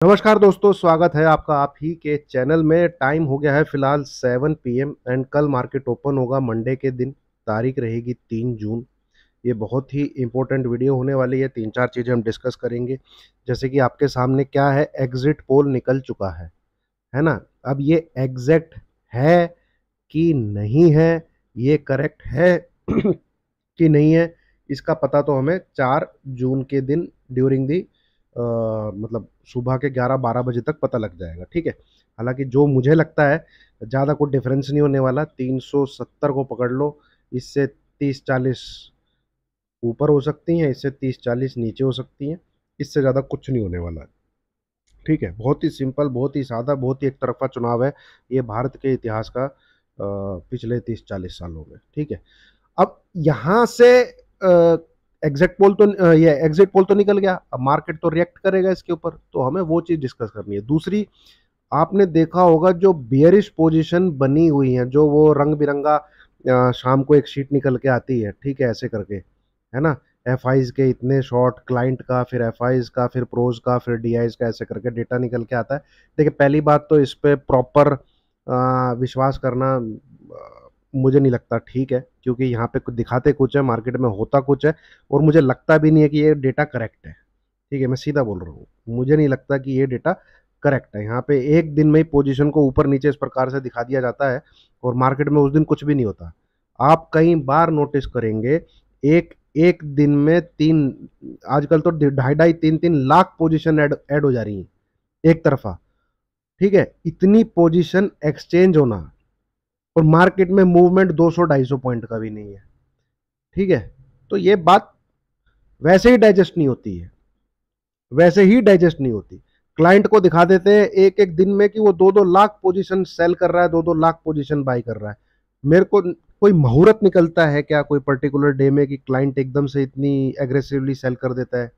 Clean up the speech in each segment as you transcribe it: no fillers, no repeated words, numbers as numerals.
नमस्कार दोस्तों, स्वागत है आपका आप ही के चैनल में। टाइम हो गया है फिलहाल 7 पीएम एंड कल मार्केट ओपन होगा मंडे के दिन। तारीख रहेगी 3 जून। ये बहुत ही इम्पोर्टेंट वीडियो होने वाली है। 3-4 चीज़ें हम डिस्कस करेंगे। जैसे कि आपके सामने क्या है, एग्जिट पोल निकल चुका है ना? अब ये एग्जैक्ट है कि नहीं है, ये करेक्ट है कि नहीं है, इसका पता तो हमें 4 जून के दिन ड्यूरिंग दी मतलब सुबह के 11-12 बजे तक पता लग जाएगा, ठीक है। हालांकि जो मुझे लगता है ज़्यादा कोई डिफरेंस नहीं होने वाला। 370 को पकड़ लो, इससे 30-40 ऊपर हो सकती हैं, इससे 30-40 नीचे हो सकती हैं। इससे ज़्यादा कुछ नहीं होने वाला है, ठीक है। बहुत ही सिंपल, बहुत ही सादा, बहुत ही एक तरफा चुनाव है ये भारत के इतिहास का पिछले 30-40 सालों में, ठीक है। अब यहाँ से ये एग्जिट पोल तो निकल गया। अब मार्केट तो रिएक्ट करेगा इसके ऊपर, तो हमें वो चीज़ डिस्कस करनी है। दूसरी, आपने देखा होगा जो बियरिश पोजीशन बनी हुई है, जो वो रंग बिरंगा शाम को एक शीट निकल के आती है, ठीक है, ऐसे करके, है ना। एफ आईज के इतने शॉर्ट क्लाइंट का, फिर एफ आईज का, फिर प्रोज का, फिर डी आईज का, ऐसे करके डेटा निकल के आता है। देखिए, पहली बात तो इस पे प्रॉपर विश्वास करना मुझे नहीं लगता ठीक है, क्योंकि यहाँ पे कुछ दिखाते कुछ है, मार्केट में होता कुछ है, और मुझे लगता भी नहीं है कि ये डेटा करेक्ट है, ठीक है। मैं सीधा बोल रहा हूँ, मुझे नहीं लगता कि ये डेटा करेक्ट है। यहाँ पे एक दिन में ही पोजीशन को ऊपर नीचे इस प्रकार से दिखा दिया जाता है, और मार्केट में उस दिन कुछ भी नहीं होता। आप कई बार नोटिस करेंगे, एक एक दिन में तीन, आजकल तो 2.5-3 लाख पोजीशन ऐड हो जा रही है एक तरफा, ठीक है। इतनी पोजीशन एक्सचेंज होना, और मार्केट में मूवमेंट 200-250 पॉइंट का भी नहीं है, ठीक है। तो ये बात वैसे ही डाइजेस्ट नहीं होती है, वैसे ही डाइजेस्ट नहीं होती। क्लाइंट को दिखा देते हैं एक एक दिन में कि वो 2-2 लाख पोजीशन सेल कर रहा है, 2-2 लाख पोजीशन बाई कर रहा है। मेरे को कोई मुहूर्त निकलता है क्या कोई पर्टिकुलर डे में कि क्लाइंट एकदम से इतनी एग्रेसिवली सेल कर देता है?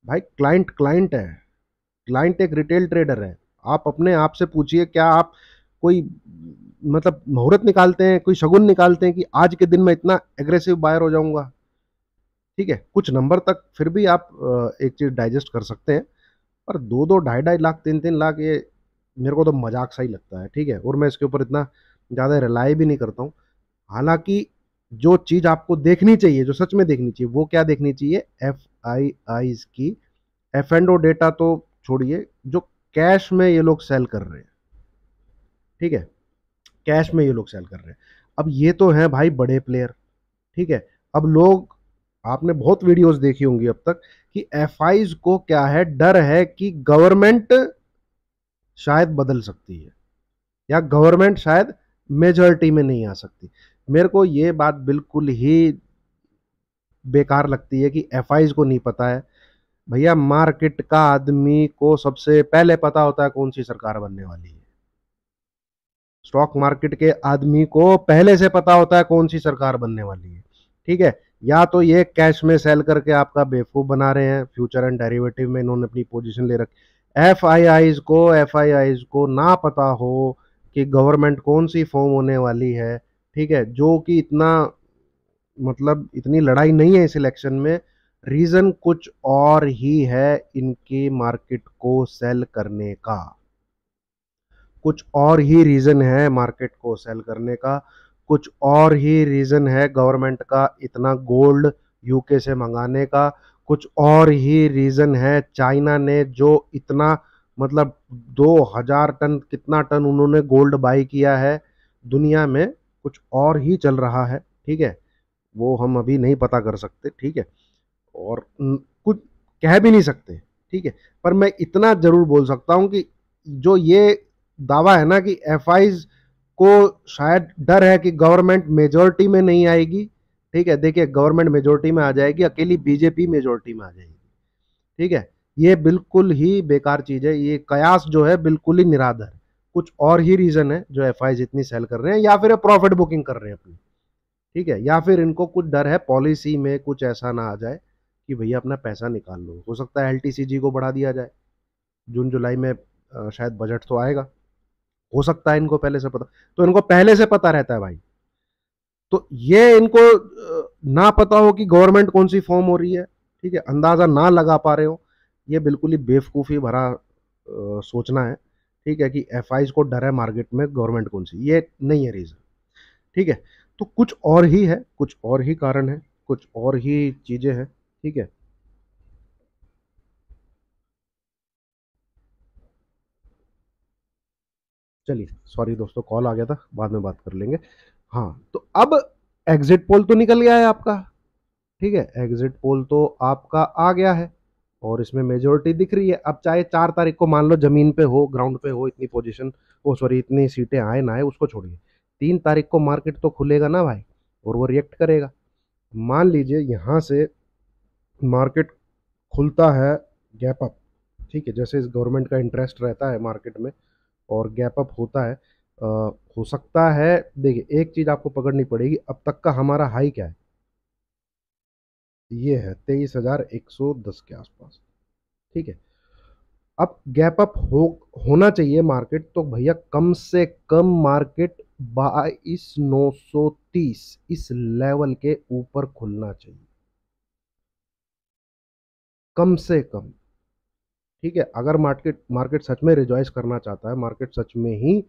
भाई, क्लाइंट क्लाइंट है, क्लाइंट एक रिटेल ट्रेडर है। आप अपने आप से पूछिए, क्या आप कोई मतलब मुहूर्त निकालते हैं, कोई शगुन निकालते हैं कि आज के दिन में इतना एग्रेसिव बायर हो जाऊंगा? ठीक है, कुछ नंबर तक फिर भी आप एक चीज डाइजेस्ट कर सकते हैं, पर 2-2, 2.5-2.5 लाख, 3-3 लाख, ये मेरे को तो मजाक सा ही लगता है, ठीक है। और मैं इसके ऊपर इतना ज़्यादा रिलाय भी नहीं करता हूँ। हालांकि जो चीज़ आपको देखनी चाहिए, जो सच में देखनी चाहिए, वो क्या देखनी चाहिए? एफ आई आईज की एफ एंड ओ डेटा तो छोड़िए, जो कैश में ये लोग सेल कर रहे हैं, ठीक है, कैश में ये लोग सेल कर रहे हैं। अब ये तो हैं भाई बड़े प्लेयर, ठीक है। अब लोग, आपने बहुत वीडियोस देखी होंगी अब तक, कि एफ आईज को क्या है, डर है कि गवर्नमेंट शायद बदल सकती है, या गवर्नमेंट शायद मेजॉरिटी में नहीं आ सकती। मेरे को ये बात बिल्कुल ही बेकार लगती है कि एफ आईज को नहीं पता है। भैया, मार्केट का आदमी को सबसे पहले पता होता है कौन सी सरकार बनने वाली है। स्टॉक मार्केट के आदमी को पहले से पता होता है कौन सी सरकार बनने वाली है, ठीक है। या तो ये कैश में सेल करके आपका बेवकूफ बना रहे हैं, फ्यूचर एंड डेरिवेटिव में इन्होंने अपनी पोजीशन ले रखी। एफ आई आईज को ना पता हो कि गवर्नमेंट कौन सी फॉर्म होने वाली है, ठीक है, जो कि इतना मतलब इतनी लड़ाई नहीं है इस इलेक्शन में। रीजन कुछ और ही है इनकी मार्केट को सेल करने का, कुछ और ही रीजन है मार्केट को सेल करने का, कुछ और ही रीजन है गवर्नमेंट का इतना गोल्ड यूके से मंगाने का, कुछ और ही रीजन है चाइना ने जो इतना मतलब 2000 टन, कितना टन उन्होंने गोल्ड बाई किया है दुनिया में, कुछ और ही चल रहा है, ठीक है। वो हम अभी नहीं पता कर सकते, ठीक है, और कुछ कह भी नहीं सकते, ठीक है। पर मैं इतना जरूर बोल सकता हूं कि जो ये दावा है ना कि एफआईज को शायद डर है कि गवर्नमेंट मेजोरिटी में नहीं आएगी, ठीक है। देखिए, गवर्नमेंट मेजोरिटी में आ जाएगी, अकेली बीजेपी मेजोरिटी में आ जाएगी, ठीक है। ये बिल्कुल ही बेकार चीज है, ये कयास जो है बिल्कुल ही निराधार है। कुछ और ही रीजन है जो एफआईज इतनी सेल कर रहे हैं, या फिर प्रॉफिट बुकिंग कर रहे हैं अपनी, ठीक है, या फिर इनको कुछ डर है पॉलिसी में कुछ ऐसा ना आ जाए कि भैया अपना पैसा निकाल लो। हो सकता है एलटीसीजी को बढ़ा दिया जाए जून जुलाई में, शायद बजट तो आएगा, हो सकता है इनको पहले से पता, तो इनको पहले से पता रहता है भाई। तो ये इनको ना पता हो कि गवर्नमेंट कौन सी फॉर्म हो रही है, ठीक है, अंदाजा ना लगा पा रहे हो, ये बिल्कुल ही बेवकूफ़ी भरा सोचना है, ठीक है, कि एफआईज को डर है मार्केट में गवर्नमेंट कौन सी, ये नहीं है रीजन, ठीक है। तो कुछ और ही है, कुछ और ही कारण है, कुछ और ही चीजें हैं, ठीक है। चलिए सॉरी दोस्तों, कॉल आ गया था, बाद में बात कर लेंगे। हाँ, तो अब एग्जिट पोल तो निकल गया है आपका, ठीक है, एग्जिट पोल तो आपका आ गया है और इसमें मेजोरिटी दिख रही है। अब चाहे 4 तारीख को मान लो जमीन पे हो, ग्राउंड पे हो, इतनी पोजीशन, ओ सॉरी, इतनी सीटें आए ना आए उसको छोड़िए, 3 तारीख को मार्केट तो खुलेगा ना भाई, और वो रिएक्ट करेगा। मान लीजिए यहाँ से मार्केट खुलता है गैप अप, ठीक है, जैसे इस गवर्नमेंट का इंटरेस्ट रहता है मार्केट में और गैप अप होता है, हो सकता है। देखिए एक चीज आपको पकड़नी पड़ेगी, अब तक का हमारा हाई क्या है, ये है 23,110 के आसपास, ठीक है। अब गैप अप होना चाहिए मार्केट, तो भैया कम से कम मार्केट 22,930 इस लेवल के ऊपर खुलना चाहिए, कम से कम, ठीक है। अगर मार्केट मार्केट सच में रिजॉइस करना चाहता है, मार्केट सच में ही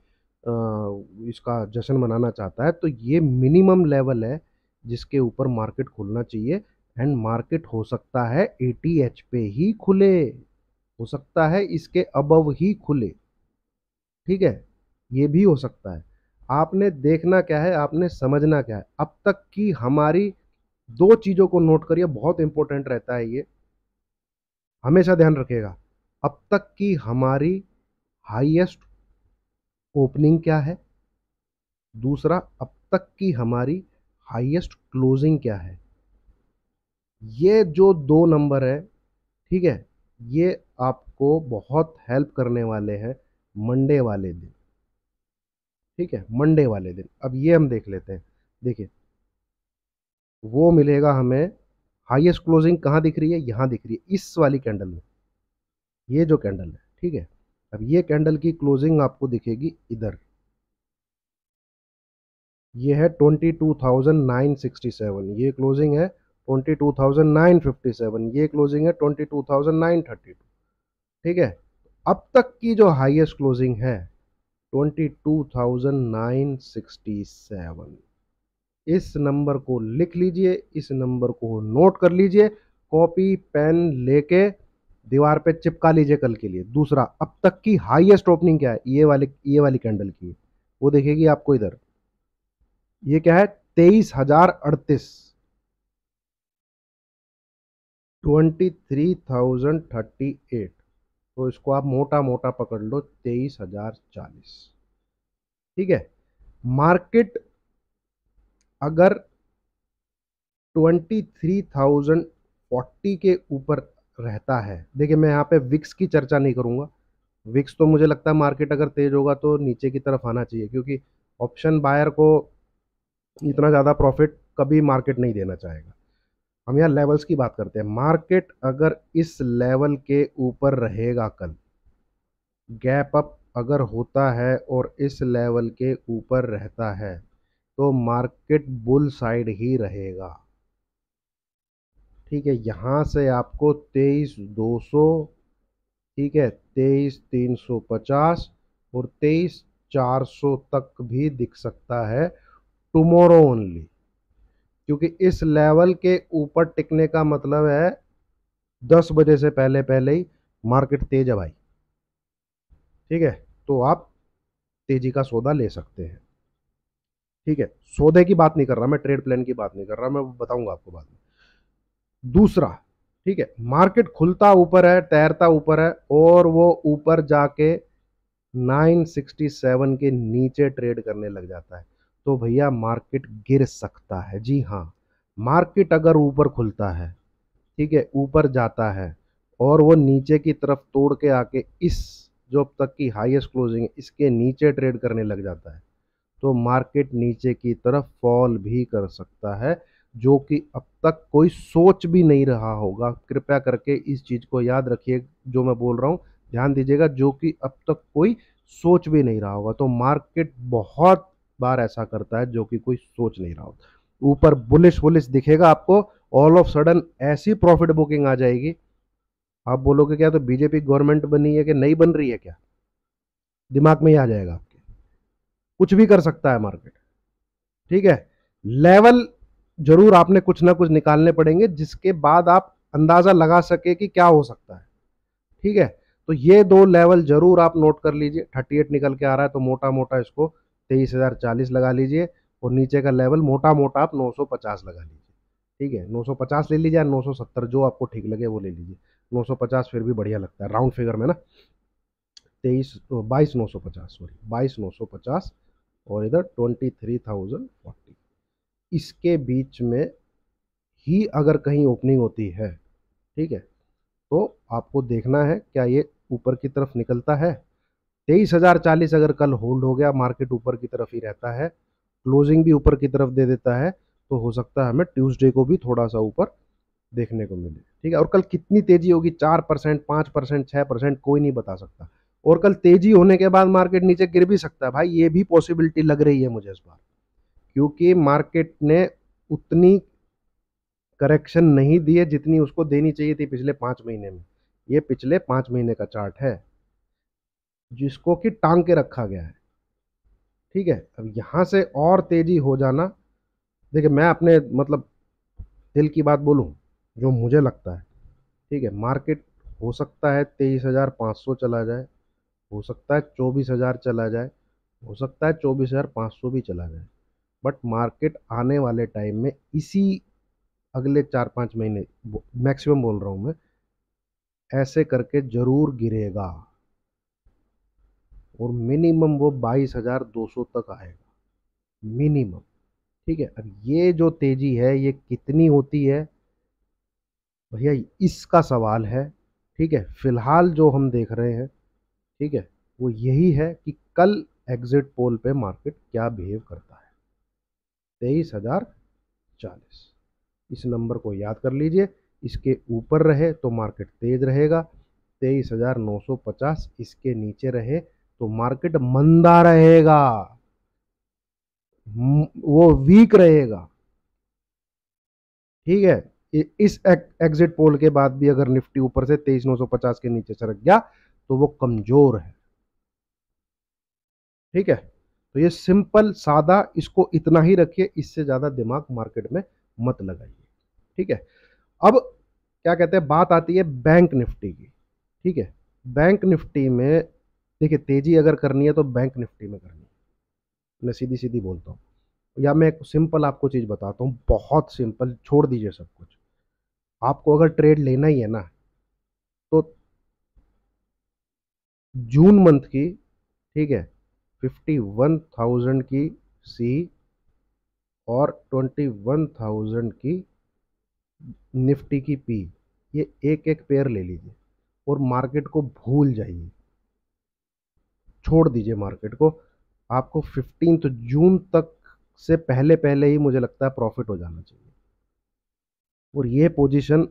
इसका जश्न मनाना चाहता है, तो ये मिनिमम लेवल है जिसके ऊपर मार्केट खुलना चाहिए। एंड मार्केट हो सकता है 80 पे ही खुले, हो सकता है इसके अबव ही खुले, ठीक है, ये भी हो सकता है। आपने देखना क्या है, आपने समझना क्या है, अब तक की हमारी दो चीजों को नोट करिए, बहुत इंपॉर्टेंट रहता है ये, हमेशा ध्यान रखिएगा। अब तक की हमारी हाईएस्ट ओपनिंग क्या है, दूसरा अब तक की हमारी हाईएस्ट क्लोजिंग क्या है। ये जो दो नंबर है, ठीक है, ये आपको बहुत हेल्प करने वाले हैं मंडे वाले दिन, ठीक है, मंडे वाले दिन। अब ये हम देख लेते हैं, देखिए वो मिलेगा हमें, हाईएस्ट क्लोजिंग कहाँ दिख रही है, यहाँ दिख रही है इस वाली कैंडल में, ये जो कैंडल है, ठीक है। अब ये कैंडल की क्लोजिंग आपको दिखेगी इधर, ये है 22,967, ये क्लोजिंग है 22,957, ये क्लोजिंग है 22,932, ठीक है। अब तक की जो हाईएस्ट क्लोजिंग है 22,967, इस नंबर को लिख लीजिए, इस नंबर को नोट कर लीजिए, कॉपी पेन लेके दीवार पे चिपका लीजिए कल के लिए। दूसरा, अब तक की हाईएस्ट ओपनिंग क्या है, ये वाली कैंडल की, वो देखेगी आपको इधर, ये क्या है, 23,038, 23,038, तो इसको आप मोटा मोटा पकड़ लो 23,040, ठीक है। मार्केट अगर 23,040 के ऊपर रहता है, देखिए मैं यहाँ पे विक्स की चर्चा नहीं करूंगा, विक्स तो मुझे लगता है मार्केट अगर तेज होगा तो नीचे की तरफ आना चाहिए, क्योंकि ऑप्शन बायर को इतना ज़्यादा प्रॉफिट कभी मार्केट नहीं देना चाहेगा। हम यहाँ लेवल्स की बात करते हैं, मार्केट अगर इस लेवल के ऊपर रहेगा कल, गैप अप अगर होता है और इस लेवल के ऊपर रहता है, तो मार्केट बुल साइड ही रहेगा, ठीक है। यहाँ से आपको 23,200, ठीक है, 23,350 और 23,400 तक भी दिख सकता है टुमारो ओनली, क्योंकि इस लेवल के ऊपर टिकने का मतलब है 10 बजे से पहले पहले ही मार्केट तेज है भाई, ठीक है। तो आप तेजी का सौदा ले सकते हैं, ठीक है। सौदे की बात नहीं कर रहा मैं, ट्रेड प्लान की बात नहीं कर रहा मैं, बताऊंगा आपको बाद में। दूसरा, ठीक है, मार्केट खुलता ऊपर है, तैरता ऊपर है, और वो ऊपर जाके 967 के नीचे ट्रेड करने लग जाता है, तो भैया मार्केट गिर सकता है। जी हाँ, मार्केट अगर ऊपर खुलता है, ठीक है, ऊपर जाता है और वो नीचे की तरफ तोड़ के आके इस जो अब तक की हाईएस्ट क्लोजिंग है इसके नीचे ट्रेड करने लग जाता है, तो मार्केट नीचे की तरफ फॉल भी कर सकता है, जो कि अब तक कोई सोच भी नहीं रहा होगा। कृपया करके इस चीज को याद रखिए, जो मैं बोल रहा हूँ ध्यान दीजिएगा, जो कि अब तक कोई सोच भी नहीं रहा होगा। तो मार्केट बहुत बार ऐसा करता है जो कि कोई सोच नहीं रहा होता, ऊपर बुलिश बुलिश दिखेगा आपको, ऑल ऑफ सडन ऐसी प्रॉफिट बुकिंग आ जाएगी, आप बोलोगे क्या तो बीजेपी गवर्नमेंट बनी है कि नहीं बन रही है क्या, दिमाग में ही आ जाएगा आपके। कुछ भी कर सकता है मार्केट, ठीक है। लेवल जरूर आपने कुछ ना कुछ निकालने पड़ेंगे जिसके बाद आप अंदाजा लगा सके कि क्या हो सकता है, ठीक है। तो ये दो लेवल जरूर आप नोट कर लीजिए। 38 निकल के आ रहा है तो मोटा मोटा इसको 23,040 लगा लीजिए, और नीचे का लेवल मोटा मोटा आप 950 लगा लीजिए, ठीक है। 950 ले लीजिए, 970 जो आपको ठीक लगे वो ले लीजिए। 950 फिर भी बढ़िया लगता है राउंड फिगर में ना। 22,950, सॉरी 22,950, और इधर 23,040, इसके बीच में ही अगर कहीं ओपनिंग होती है, ठीक है, तो आपको देखना है क्या ये ऊपर की तरफ निकलता है। 23,040 अगर कल होल्ड हो गया, मार्केट ऊपर की तरफ ही रहता है, क्लोजिंग भी ऊपर की तरफ दे देता है, तो हो सकता है हमें ट्यूसडे को भी थोड़ा सा ऊपर देखने को मिले, ठीक है। और कल कितनी तेजी होगी, 4%, 5%, 6%, कोई नहीं बता सकता। और कल तेजी होने के बाद मार्केट नीचे गिर भी सकता है भाई, ये भी पॉसिबिलिटी लग रही है मुझे इस बार, क्योंकि मार्केट ने उतनी करेक्शन नहीं दी है जितनी उसको देनी चाहिए थी पिछले 5 महीने में। ये पिछले 5 महीने का चार्ट है जिसको कि टांग के रखा गया है, ठीक है। अब यहां से और तेजी हो जाना, देखिए मैं अपने मतलब दिल की बात बोलूं, जो मुझे लगता है, ठीक है, मार्केट हो सकता है 23,500 चला जाए, हो सकता है 24,000 चला जाए, हो सकता है 24,500 भी चला जाए, बट मार्केट आने वाले टाइम में इसी अगले 4-5 महीने, मैक्सिमम बोल रहा हूं मैं, ऐसे करके जरूर गिरेगा, और मिनिमम वो 22,200 तक आएगा मिनिमम, ठीक है। अब ये जो तेजी है ये कितनी होती है भैया, इसका सवाल है, ठीक है। फिलहाल जो हम देख रहे हैं, ठीक है, वो यही है कि कल एग्जिट पोल पे मार्केट क्या बिहेव करता है। 23,040, इस नंबर को याद कर लीजिए। इसके ऊपर रहे तो मार्केट तेज रहेगा, 23,950 इसके नीचे रहे तो मार्केट मंदा रहेगा, वो वीक रहेगा, ठीक है। इस एग्जिट पोल के बाद भी अगर निफ्टी ऊपर से 23,950 के नीचे सरक गया तो वो कमजोर है, ठीक है। तो ये सिंपल सादा, इसको इतना ही रखिए, इससे ज्यादा दिमाग मार्केट में मत लगाइए, ठीक है। अब क्या कहते हैं, बात आती है बैंक निफ्टी की, ठीक है। बैंक निफ्टी में देखिए तेजी अगर करनी है तो बैंक निफ्टी में करनी है, मैं सीधी सीधी बोलता हूँ। या मैं एक सिंपल आपको चीज बताता हूँ, बहुत सिंपल, छोड़ दीजिए सब कुछ। आपको अगर ट्रेड लेना ही है ना, तो जून मंथ की, ठीक है, 51,000 की सी और 21,000 की निफ्टी की पी, ये एक एक पेयर ले लीजिए और मार्केट को भूल जाइए, छोड़ दीजिए मार्केट को। आपको 15 जून तक से पहले पहले ही मुझे लगता है प्रॉफिट हो जाना चाहिए, और ये पोजीशन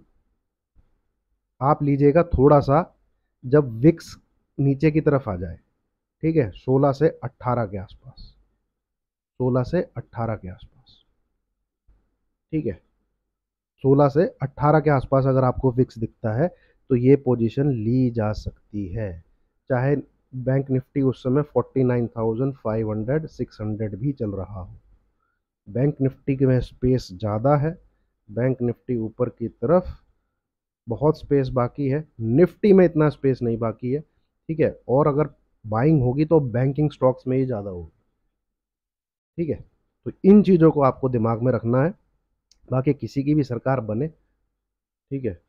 आप लीजिएगा थोड़ा सा जब विक्स नीचे की तरफ आ जाए, ठीक है, 16 से 18 के आसपास, 16 से 18 के आसपास, ठीक है। 16 से 18 के आसपास अगर आपको विक्स दिखता है तो ये पोजीशन ली जा सकती है, चाहे बैंक निफ्टी उस समय 49,500 600 भी चल रहा हो। बैंक निफ्टी के में स्पेस ज़्यादा है, बैंक निफ्टी ऊपर की तरफ बहुत स्पेस बाकी है, निफ्टी में इतना स्पेस नहीं बाकी है, ठीक है। और अगर बाइंग होगी तो बैंकिंग स्टॉक्स में ही ज़्यादा होगी, ठीक है। तो इन चीज़ों को आपको दिमाग में रखना है। बाकी किसी की भी सरकार बने, ठीक है,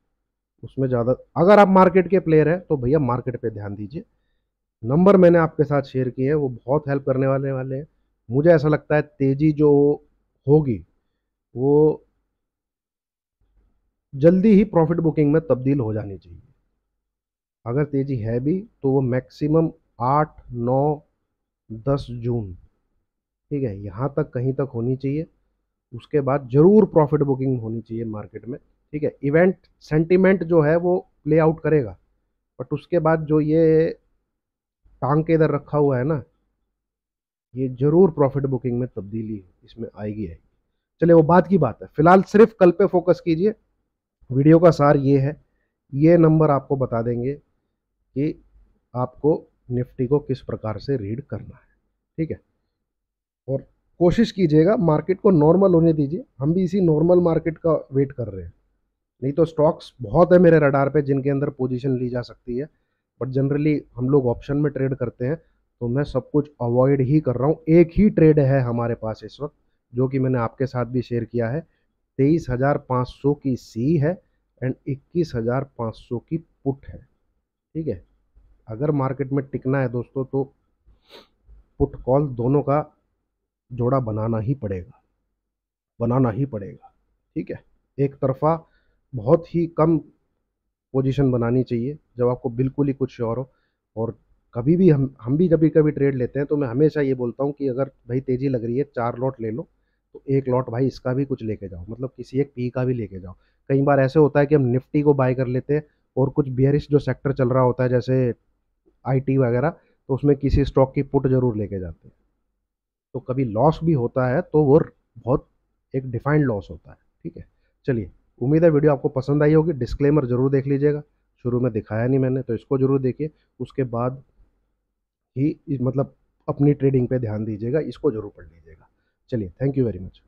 उसमें ज़्यादा, अगर आप मार्केट के प्लेयर हैं तो भैया मार्केट पे ध्यान दीजिए। नंबर मैंने आपके साथ शेयर किए हैं, वो बहुत हेल्प करने वाले वाले हैं। मुझे ऐसा लगता है तेजी जो होगी वो जल्दी ही प्रॉफिट बुकिंग में तब्दील हो जानी चाहिए। अगर तेजी है भी तो वो मैक्सिमम 8, 9, 10 जून, ठीक है, यहाँ तक कहीं तक होनी चाहिए। उसके बाद जरूर प्रॉफिट बुकिंग होनी चाहिए मार्केट में, ठीक है। इवेंट सेंटिमेंट जो है वो प्ले आउट करेगा, बट उसके बाद जो ये टांग के इधर रखा हुआ है ना, ये जरूर प्रॉफिट बुकिंग में तब्दीली इसमें आएगी है। चलिए वो बात की बात है, फिलहाल सिर्फ कल पे फोकस कीजिए। वीडियो का सार ये है ये नंबर आपको बता देंगे कि आपको निफ्टी को किस प्रकार से रीड करना है। ठीक है, और कोशिश कीजिएगा मार्केट को नॉर्मल होने दीजिए, हम भी इसी नॉर्मल मार्केट का वेट कर रहे हैं। नहीं तो स्टॉक्स बहुत है मेरे रडार पे जिनके अंदर पोजीशन ली जा सकती है, बट जनरली हम लोग ऑप्शन में ट्रेड करते हैं, तो मैं सब कुछ अवॉइड ही कर रहा हूँ। एक ही ट्रेड है हमारे पास इस वक्त, जो कि मैंने आपके साथ भी शेयर किया है, 23,500 की सी है एंड 21,500 की पुट है। ठीक है, अगर मार्केट में टिकना है दोस्तों तो पुट कॉल दोनों का जोड़ा बनाना ही पड़ेगा, बनाना ही पड़ेगा। ठीक है, एक तरफा बहुत ही कम पोजीशन बनानी चाहिए जब आपको बिल्कुल ही कुछ श्योर हो। और कभी भी हम भी कभी कभी ट्रेड लेते हैं तो मैं हमेशा ये बोलता हूँ कि अगर भाई तेज़ी लग रही है 4 लॉट ले लो, तो एक लॉट भाई इसका भी कुछ लेके जाओ, मतलब किसी एक पी का भी लेके जाओ। कई बार ऐसे होता है कि हम निफ्टी को बाय कर लेते हैं और कुछ बियरिश जो सेक्टर चल रहा होता है जैसे आईटी वगैरह, तो उसमें किसी स्टॉक की पुट जरूर लेके जाते हैं, तो कभी लॉस भी होता है तो वो बहुत एक डिफाइंड लॉस होता है। ठीक है, चलिए, उम्मीद है वीडियो आपको पसंद आई होगी। डिस्क्लेमर जरूर देख लीजिएगा, शुरू में दिखाया नहीं मैंने, तो इसको जरूर देखिए, उसके बाद ही मतलब अपनी ट्रेडिंग पे ध्यान दीजिएगा, इसको जरूर पढ़ लीजिएगा। चलिए, थैंक यू वेरी मच।